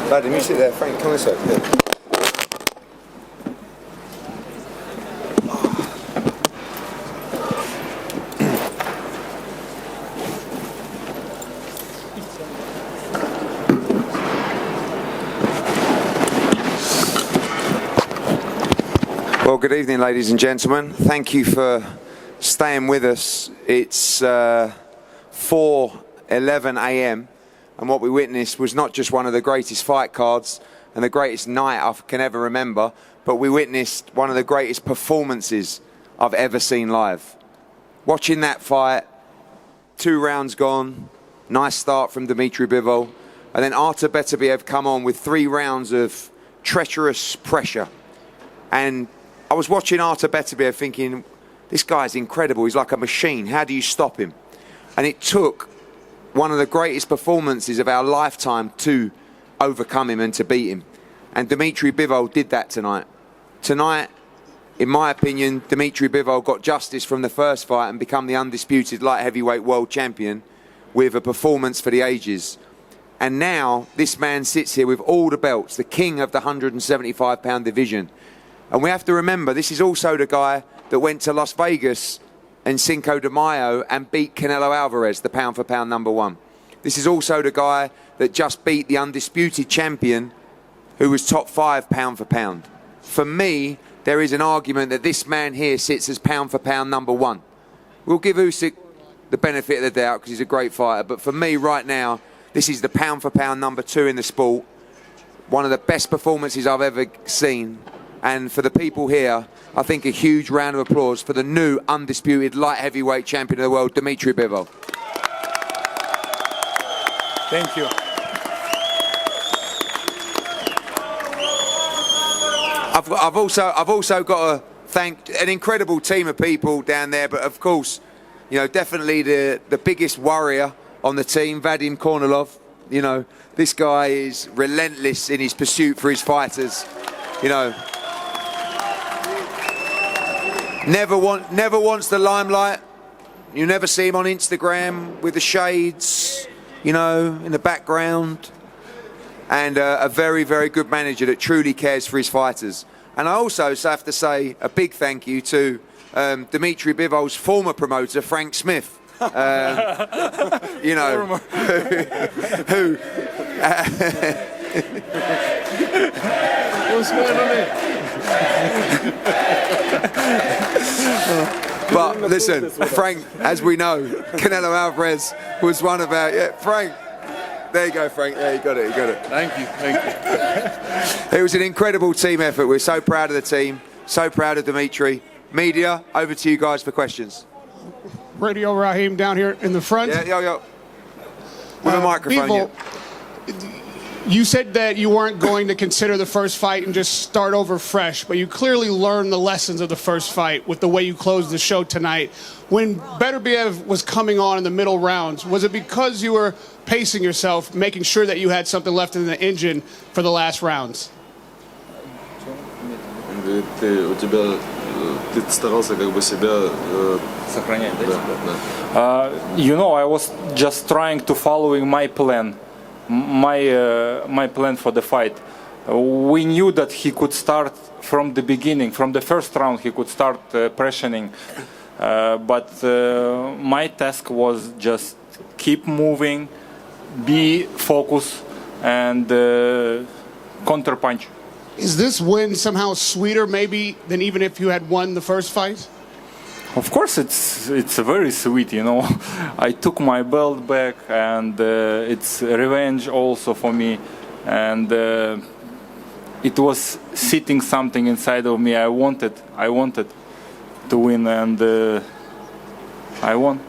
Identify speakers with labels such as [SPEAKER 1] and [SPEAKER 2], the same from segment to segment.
[SPEAKER 1] Vadim, you sit there. Frank, come this way. Yeah. Well, good evening, ladies and gentlemen. Thank you for staying with us. It's 4:11 a.m. and what we witnessed was not just one of the greatest fight cards and the greatest night I can ever remember, but we witnessed one of the greatest performances I've ever seen live. Watching that fight, 2 rounds gone, nice start from Dmitry Bivol, and then Artur Beterbiev come on with 3 rounds of treacherous pressure. And I was watching Artur Beterbiev thinking, this guy's incredible, he's like a machine, how do you stop him? And it took one of the greatest performances of our lifetime to overcome him and to beat him. And Dmitry Bivol did that tonight. Tonight, in my opinion, Dmitry Bivol got justice from the first fight and become the undisputed light heavyweight world champion with a performance for the ages. And now, this man sits here with all the belts, the king of the 175-pound division. And we have to remember, this is also the guy that went to Las Vegas and Cinco de Mayo and beat Canelo Alvarez, the pound-for-pound #1. This is also the guy that just beat the undisputed champion who was top 5 pound-for-pound. For me, there is an argument that this man here sits as pound-for-pound #1. We'll give Usyk the benefit of the doubt because he's a great fighter, but for me right now, this is the pound-for-pound #2 in the sport. One of the best performances I've ever seen. And for the people here, I think a huge round of applause for the new undisputed light heavyweight champion of the world, Dmitry Bivol.
[SPEAKER 2] Thank you.
[SPEAKER 1] I've also got to thank an incredible team of people down there, but of course, you know, definitely the biggest warrior on the team, Vadim Kornilov. You know, this guy is relentless in his pursuit for his fighters. You know, never wants the limelight. You never see him on Instagram with the shades, you know, in the background. And a very, very good manager that truly cares for his fighters. And I also have to say a big thank you to Dmitry Bivol's former promoter, Frank Smith. You know, who but listen, Frank, as we know, Canelo Alvarez was one of our... Yeah, Frank. There you go, Frank. Yeah, you got it, you got it.
[SPEAKER 2] Thank you, thank you.
[SPEAKER 1] It was an incredible team effort. We're so proud of the team, so proud of Dmitry. Media, over to you guys for questions.
[SPEAKER 3] Radio Raheem down here in the front.
[SPEAKER 1] Yeah. With a microphone,
[SPEAKER 3] Bivol, you said that you weren't going to consider the first fight and just start over fresh, but you clearly learned the lessons of the first fight with the way you closed the show tonight. When Beterbiev was coming on in the middle rounds, was it because you were pacing yourself, making sure that you had something left in the engine for the last rounds?
[SPEAKER 4] Ты старался как бы себя
[SPEAKER 2] сохранять, да? You know, I was just trying to following my plan, my plan for the fight. We knew that he could start from the beginning, from the first round. He could start pressuring, but my task was just keep moving, be focused, and counter punch.
[SPEAKER 3] Is this win somehow sweeter maybe than even if you had won the first fight?
[SPEAKER 2] Of course it's very sweet, you know. I took my belt back and it's revenge also for me, and it was sitting something inside of me. I wanted to win, and I won.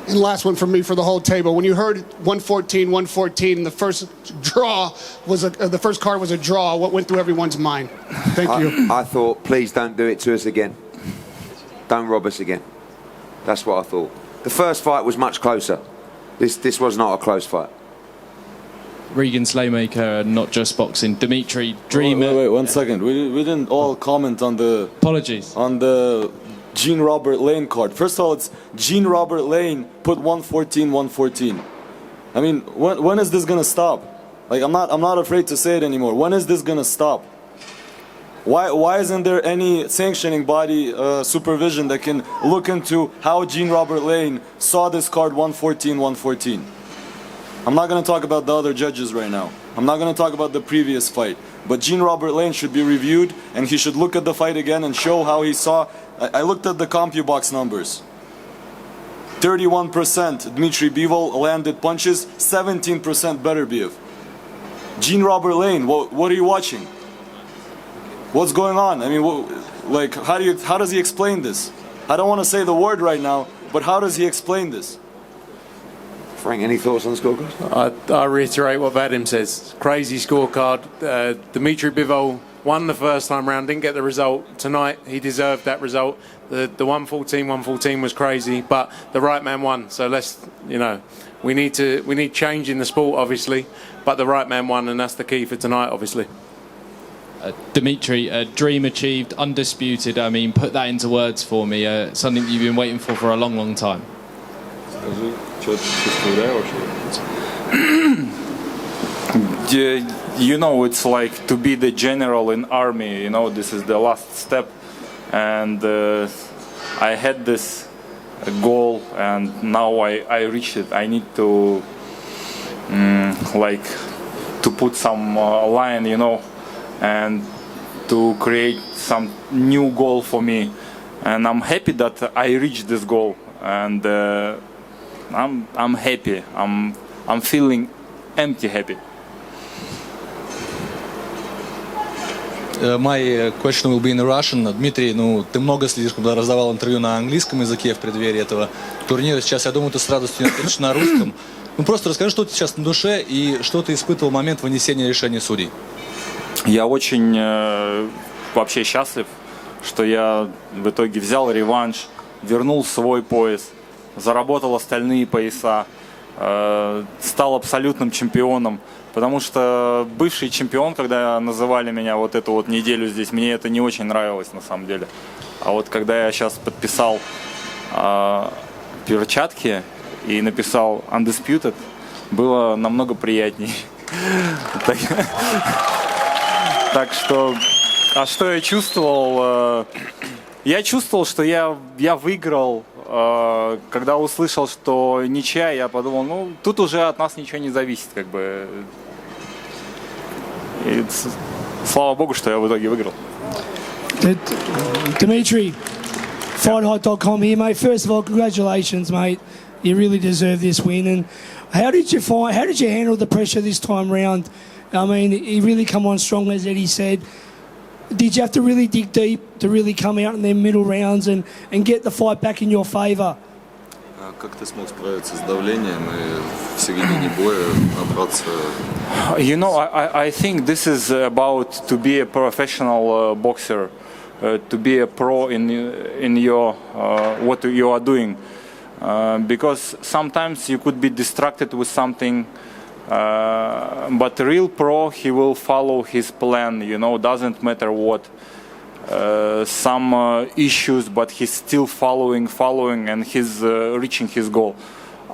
[SPEAKER 3] And last one from me for the whole table. When you heard 114, the first draw was the first card was a draw. What went through everyone's mind? Thank you.
[SPEAKER 1] I thought, please don't do it to us again. Don't rob us again. That's what I thought. The first fight was much closer. This was not a close fight.
[SPEAKER 5] Regan Slaymaker, not just boxing. Dmitry, dreamer.
[SPEAKER 4] Wait, 1 second. We didn't all comment on the...
[SPEAKER 5] Apologies.
[SPEAKER 4] On the Jean Robert Lane card. First of all, it's Jean Robert Lane put 114. I mean, when is this gonna stop? Like I'm not afraid to say it anymore. When is this gonna stop? Why isn't there any sanctioning body supervision that can look into how Jean Robert Lane saw this card 114-114? I'm not going to talk about the other judges right now. I'm not going to talk about the previous fight. But Jean Robert Lane should be reviewed, and he should look at the fight again and show how he saw. I looked at the CompuBox numbers. 31% Dmitry Bivol landed punches, 17% Beterbiev. Jean Robert Lane, what are you watching? What's going on? I mean, how does he explain this? I don't want to say the word right now, but how does he explain this?
[SPEAKER 1] Frank, any thoughts on the scorecard?
[SPEAKER 6] I reiterate what Vadim says. Crazy scorecard. Dmitry Bivol won the first time round, didn't get the result tonight. He deserved that result. The 114 was crazy, but the right man won. So we need change in the sport, obviously, but the right man won, and that's the key for tonight, obviously.
[SPEAKER 5] Dmitry, a dream achieved, undisputed. I mean, put that into words for me. Something that you've been waiting for a long, long time.
[SPEAKER 2] You know, it's like to be the general in army. You know, this is the last step, and I had this goal, and now I reached it. I need to to put some line, you know, and to create some new goal for me. And I'm happy that I reached this goal, and I'm happy. I'm feeling empty happy.
[SPEAKER 7] My question will be in Russian. Дмитрий, ты много следишь, когда раздавал интервью на английском языке в преддверии этого турнира. Сейчас, я думаю, ты с радостью ответишь на русском. Просто расскажи, что у тебя сейчас на душе и что ты испытывал в момент вынесения решения судей.
[SPEAKER 2] Я очень вообще счастлив, что я в итоге взял реванш, вернул свой пояс, заработал остальные пояса, стал абсолютным чемпионом. Потому что бывший чемпион, когда называли меня вот эту вот неделю здесь, мне это не очень нравилось на самом деле. А вот когда я сейчас подписал перчатки и написал undisputed, было намного приятней. Так что, а что я чувствовал? Я чувствовал, что я выиграл. Когда услышал, что ничья, я подумал, тут уже от нас ничего не зависит, как бы. И слава богу, что я в итоге выиграл.
[SPEAKER 8] Dmitry, FightHot.com here, mate. First of all, congratulations, mate. You really deserve this win. And how did you handle the pressure this time round? I mean, he really come on strong, as Eddie said. Did you have to really dig deep to really come out in their middle rounds and get the fight back in your favour?
[SPEAKER 4] Как ты смог справиться с давлением и в середине боя набраться?
[SPEAKER 2] You know, I think this is about to be a professional boxer, to be a pro in your what you are doing, because sometimes you could be distracted with something. But the real pro, he will follow his plan, you know, doesn't matter what, some issues, but he's still following, and he's reaching his goal.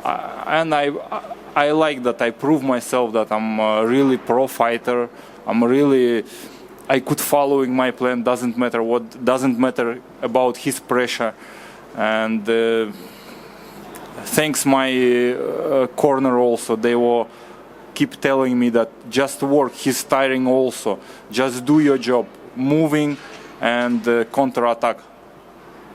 [SPEAKER 2] And I like that. I prove myself that I'm a really pro fighter. I could following my plan, doesn't matter what, doesn't matter about his pressure. And thanks my corner also, they were keep telling me that just work, he's tiring also, just do your job, moving and counter-attack.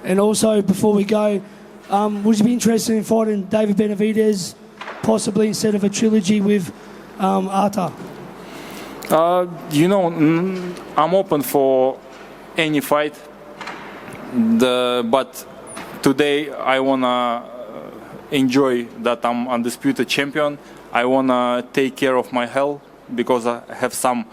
[SPEAKER 8] And also, before we go, would you be interested in fighting David Benavidez, possibly instead of a trilogy with Artur?
[SPEAKER 2] You know, I'm open for any fight, but today I wanna enjoy that I'm undisputed champion. I wanna take care of my health because I have some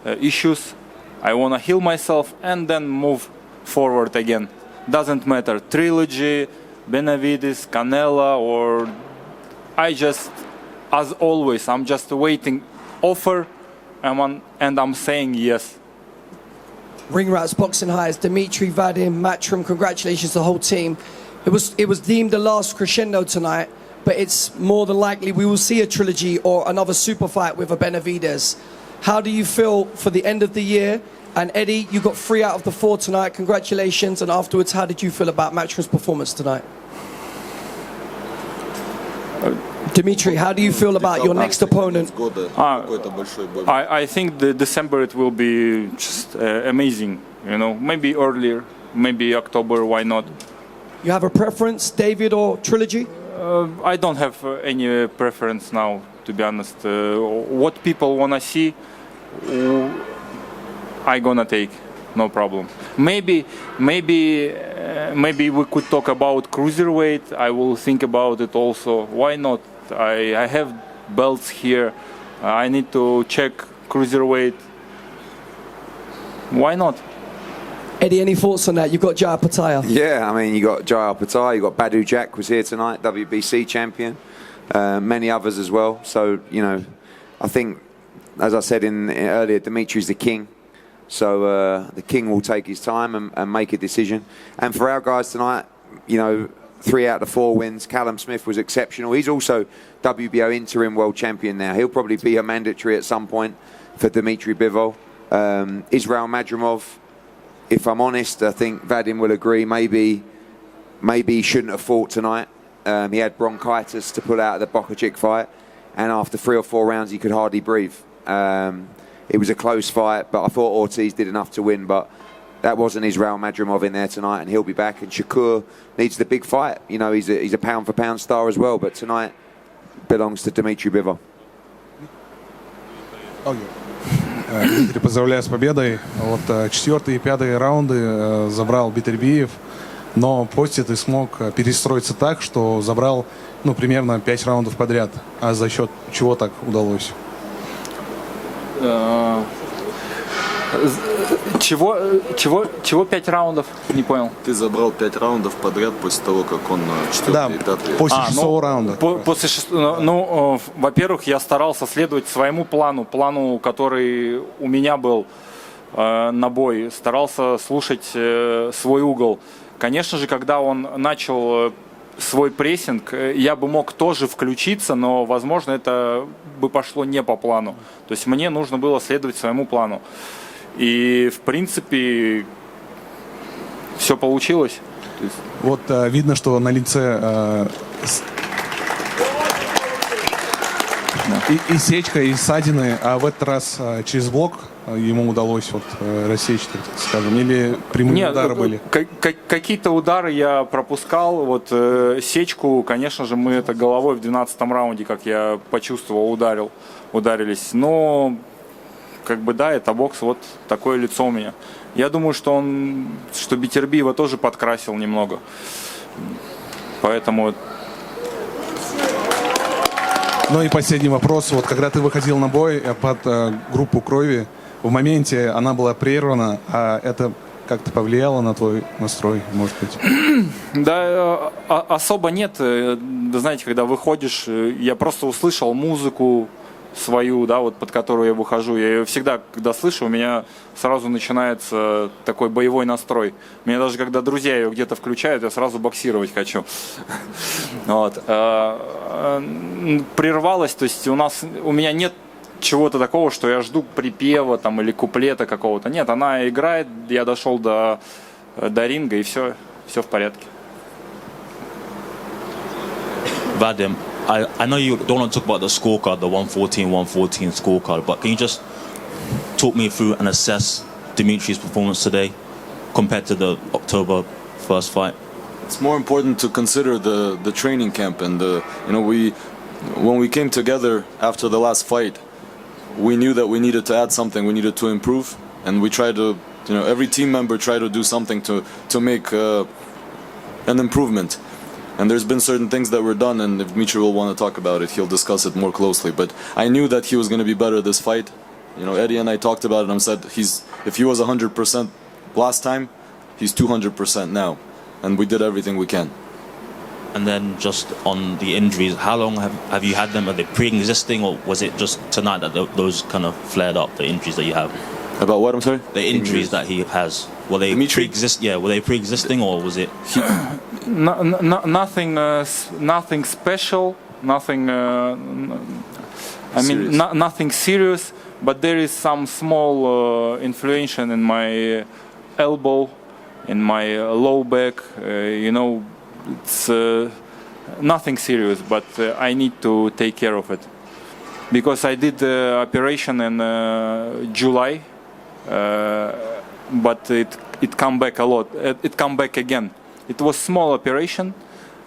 [SPEAKER 2] issues. I wanna heal myself and then move forward again. Doesn't matter, trilogy, Benavidez, Canelo, or I just, as always, I'm just waiting offer, and I'm saying yes.
[SPEAKER 9] Ring Rats Boxing Highs, Dmitry, Vadim, Matchroom, congratulations to the whole team. It was deemed the last crescendo tonight, but it's more than likely we will see a trilogy or another super fight with a Benavidez. How do you feel for the end of the year? And Eddie, you got 3 out of the 4 tonight. Congratulations. And afterwards, how did you feel about Matchroom's performance tonight? Dmitry, how do you feel about your next opponent?
[SPEAKER 2] I think the December it will be just amazing. You know, maybe earlier, maybe October. Why not?
[SPEAKER 9] You have a preference, David or trilogy?
[SPEAKER 2] I don't have any preference now, to be honest. What people wanna see, I gonna take, no problem. Maybe we could talk about cruiserweight. I will think about it also. Why not? I have belts here. I need to check cruiserweight. Why not?
[SPEAKER 9] Eddie, any thoughts on that? You've got Jaya Pataya.
[SPEAKER 1] Yeah, I mean, you got Jaya Pataya, you got Badu Jack was here tonight, WBC champion, many others as well. So, you know, I think, as I said earlier, Dimitri's the king. So the king will take his time and make a decision. And for our guys tonight, you know, 3 out of 4 wins. Callum Smith was exceptional. He's also WBO interim world champion now. He'll probably be a mandatory at some point for Dmitry Bivol. Israel Madrimov, if I'm honest, I think Vadim will agree. Maybe he shouldn't have fought tonight. He had bronchitis to pull out of the Bokacic fight. And after 3 or 4 rounds, he could hardly breathe. It was a close fight, but I thought Ortiz did enough to win. But that wasn't Israel Madrimov in there tonight, and he'll be back. And Shakur needs the big fight. You know, he's a pound-for-pound star as well. But tonight belongs to Dmitry Bivol.
[SPEAKER 10] Дмитрий, поздравляю с победой. Вот 4-й и 5-й раунды забрал Бетербиев, но после ты смог перестроиться так, что забрал, ну, примерно 5 раундов подряд. А за счет чего так удалось?
[SPEAKER 2] Чего 5 раундов? Не понял.
[SPEAKER 4] Ты забрал 5 раундов подряд после того, как он 4-й и 5-й.
[SPEAKER 10] После 6-го раунда.
[SPEAKER 2] Во-первых, я старался следовать своему плану, который у меня был на бой. Старался слушать свой угол. Конечно же, когда он начал свой прессинг, я бы мог тоже включиться, но, возможно, это бы пошло не по плану. То есть мне нужно было следовать своему плану. И, в принципе, все получилось.
[SPEAKER 10] Вот видно, что на лице и сечка, и ссадины, а в этот раз через блок ему удалось вот рассечь, так скажем, или прямые удары были?
[SPEAKER 2] Какие-то удары я пропускал. Вот сечку, конечно же, мы это головой в 12-м раунде, как я почувствовал, ударились. Но, как бы, да, это бокс, вот такое лицо у меня. Я думаю, что Бетербиева тоже подкрасил немного. Поэтому...
[SPEAKER 10] Ну и последний вопрос. Вот когда ты выходил на бой под группу крови, в моменте она была прервана, а это как-то повлияло на твой настрой, может быть?
[SPEAKER 2] Да, особо нет. Знаете, когда выходишь, я просто услышал музыку свою, да, вот под которую я выхожу. Я ее всегда, когда слышу, у меня сразу начинается такой боевой настрой. Меня даже когда друзья ее где-то включают, я сразу боксировать хочу. Вот. Прервалось, то есть у меня нет чего-то такого, что я жду припева там или куплета какого-то. Нет, она играет, я дошел до ринга, и все в порядке.
[SPEAKER 11] Vadim, I know you don't want to talk about the scorecard, the 114-114 scorecard, but can you just talk me through and assess Dimitri's performance today compared to the October 1st fight?
[SPEAKER 4] It's more important to consider the training camp, and when we came together after the last fight, we knew that we needed to add something, we needed to improve, and we tried to, every team member tried to do something to make an improvement. And there's been certain things that were done, and if Dmitry will want to talk about it, he'll discuss it more closely. But I knew that he was going to be better this fight. Eddie and I talked about it and said if he was 100% last time, he's 200% now. And we did everything we can.
[SPEAKER 11] And then just on the injuries, how long have you had them? Are they pre-existing, or was it just tonight that those kind of flared up, the injuries that you have?
[SPEAKER 4] About what? I'm sorry.
[SPEAKER 11] The injuries that he has, were they
[SPEAKER 4] Dmitry?
[SPEAKER 11] were they pre-existing, or was it?
[SPEAKER 2] Nothing special. Nothing.
[SPEAKER 4] Serious.
[SPEAKER 2] Nothing serious. But there is some small inflammation in my elbow, in my low back. It's nothing serious, but I need to take care of it because I did the operation in July, but it come back a lot. It come back again. It was small operation.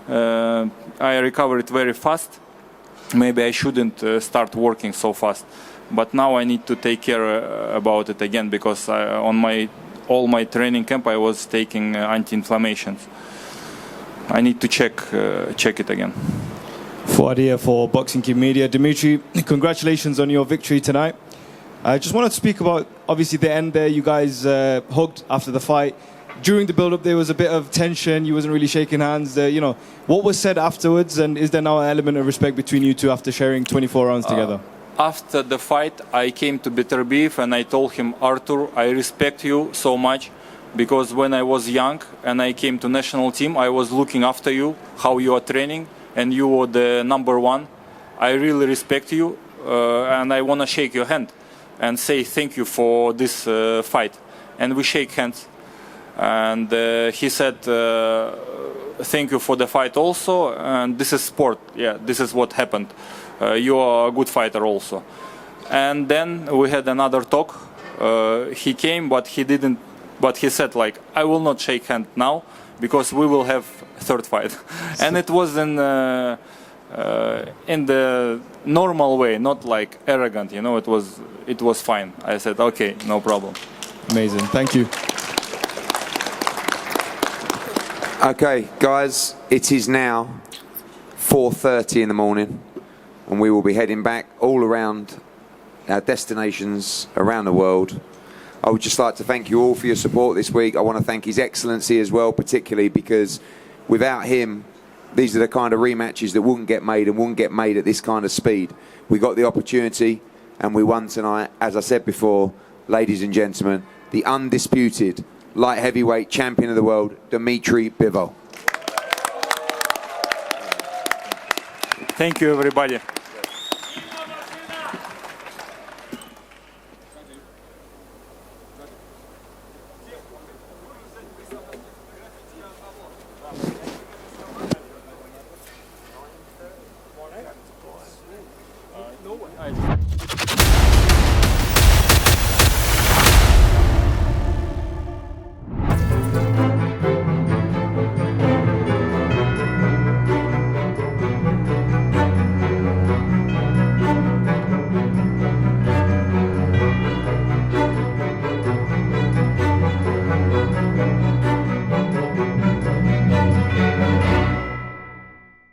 [SPEAKER 2] I recovered very fast. Maybe I shouldn't start working so fast, but now I need to take care about it again because on all my training camp I was taking anti-inflammations. I need to check it again.
[SPEAKER 12] Fuad here for Boxing Kid Media. Dmitry, congratulations on your victory tonight. I just wanted to speak about, obviously, the end there. You guys hugged after the fight. During the build-up, there was a bit of tension. You wasn't really shaking hands. What was said afterwards, and is there now an element of respect between you two after sharing 24 rounds together?
[SPEAKER 2] After the fight, I came to Beterbiev and I told him, Artur, I respect you so much. Because when I was young and I came to national team, I was looking after you, how you are training, and you were the number one. I really respect you, and I want to shake your hand and say thank you for this fight. And we shake hands. And he said, thank you for the fight also, and this is sport. Yeah, this is what happened. You are a good fighter also. And then we had another talk. He came, but he didn't. But he said, I will not shake hand now because we will have third fight. And it was in the normal way, not like arrogant, it was fine. I said, okay, no problem.
[SPEAKER 12] Amazing, thank you.
[SPEAKER 1] Okay, guys, it is now 4:30 in the morning and we will be heading back all around our destinations around the world. I would just like to thank you all for your support this week. I want to thank His Excellency as well, particularly because without him, these are the kind of rematches that wouldn't get made and wouldn't get made at this kind of speed. We got the opportunity and we won tonight. As I said before, ladies and gentlemen, the undisputed light heavyweight champion of the world, Dmitry Bivol.
[SPEAKER 2] Thank you, everybody.